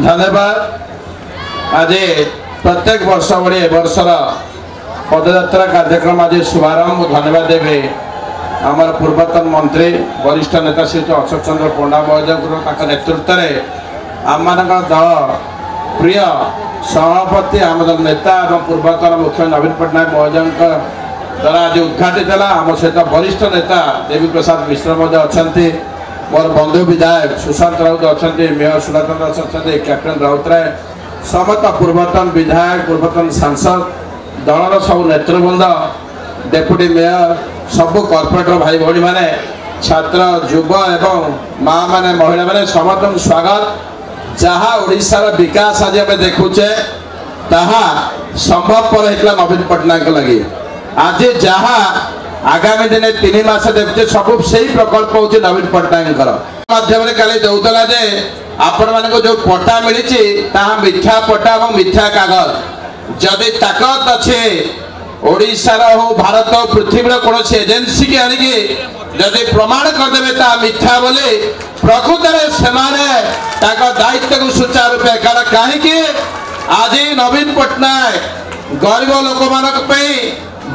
धन्यवाद। आज प्रत्येक वर्ष भाई वर्षर पदयात्रा कार्यक्रम आज शुभारंभ धन्यवाद देवे आमर पूर्वतन मंत्री वरिष्ठ नेता श्री अशोक चंद्र पंडा महोदय नेतृत्व में आम दल प्रिय सभापति आम दल नेता और पूर्वतन मुख्य नवीन पट्टनायक महोदय द्वारा आज उद्घाटित है। आम सहित वरिष्ठ नेता देवी प्रसाद मिश्र महोदय अच्छा, मोर बंधु विधायक सुशांत राउत अच्छा, मेयर सुलतान दास अच्छा, कैप्टेन राउतराय समस्त पूर्वतन विधायक पूर्वतन सांसद दलर सब नेतृवृंद डेप्यूटी मेयर सबू कॉर्पोरेटर भाई भौणी मैंने छात्र युव एवं माँ मैंने महिला मैंने समस्त स्वागत। जहाँ ओडिशार विकास आज आम देखुचे ताहा संभवपर होता नवीन पट्टनायक लगी। आज जहाँ आगामी दिन 3 मास देखुचे सब से प्रकल्प हूँ नवीन पट्टनायक माध्यम काली दौला जे आपण मान जो पट्टा मिली मिथ्या पट्टा और मिथ्या कागज जदि ताकत अच्छे ओडिशार हो भारत पृथ्वी कौन एजेंसी की आनिकी जदि प्रमाण करदे मिथ्या बोली प्रकृत में दायित्व को सुचारू रूपे कारण कहीं आज नवीन पट्टनायक गरीब लोक मान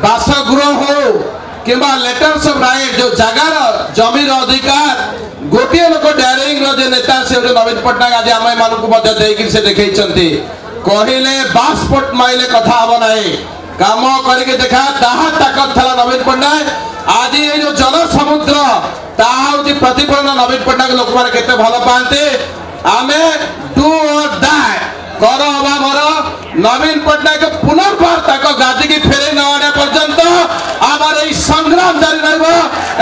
बासगृह हो कि लेटर्स ऑफ राइट जो जगार जमीर अधिकार गोटे लोक डायरिंग नेता से नवीन पट्टनायक आज आम मानक से देखते कहले बासपोर्ट माइले कथा हम ना काम करके देखा ताहा ताकत था नवीन पट्टनायक। आज ये जो जल समुद्र ताहा प्रतिफलन नवीन पट्टनायक लोक मैंने केते भल पाते आमे डू और डाई कर अबा मोर नवीन पट्टनायक पुनर्बार तक गादी की फेरे न आने पर्यंत आमार এই संग्राम जारी रहबो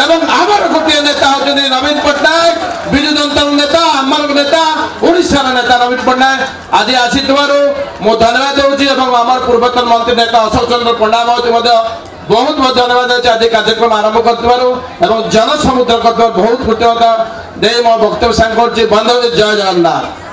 एवं आमार गोटे नेता होजनी नवीन पट्टनायक बिजु जनता नेता आमार नेता ओडिशार नेता नवीन पट्टनायक आज आसीथिबारु मो धन्यवाद देउछि एवं आमार पूर्वतन मंत्री नेता अशोक चंद्र पंडा महोदय बहुत बहुत धन्यवाद आज कार्यक्रम आरंभ कर जन समुद्र बहुत कृतज्ञता दे मो वक्तव्य सांग बंद जय जगन्नाथ।